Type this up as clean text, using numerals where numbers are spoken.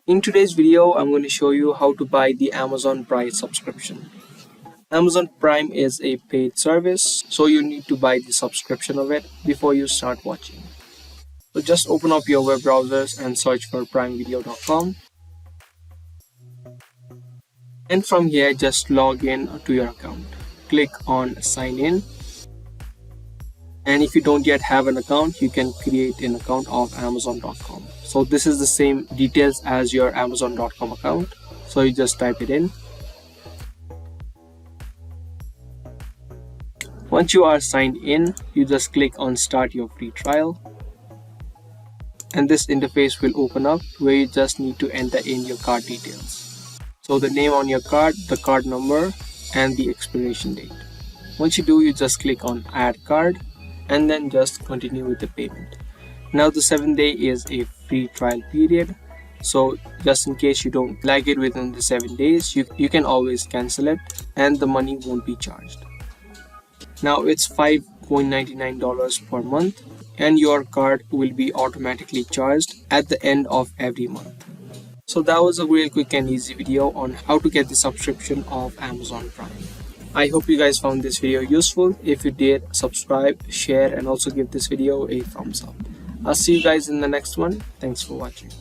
In today's video, I'm going to show you how to buy the Amazon Prime subscription. Amazon Prime is a paid service, so you need to buy the subscription of it before you start watching. So just open up your web browsers and search for primevideo.com. And from here, just log in to your account. Click on sign in. And if you don't yet have an account, you can create an account of amazon.com. So this is the same details as your amazon.com account. So you just type it in. Once you are signed in, you just click on start your free trial. And this interface will open up where you just need to enter in your card details. So the name on your card, the card number, and the expiration date. Once you do, you just click on add card and then just continue with the payment. Now the 7th day is a free trial period, so just in case you don't like it within the 7 days, you can always cancel it and the money won't be charged. Now it's $5.99 per month and your card will be automatically charged at the end of every month. So that was a real quick and easy video on how to get the subscription of Amazon Prime. I hope you guys found this video useful. If you did, subscribe, share, and also give this video a thumbs up. I'll see you guys in the next one. Thanks for watching.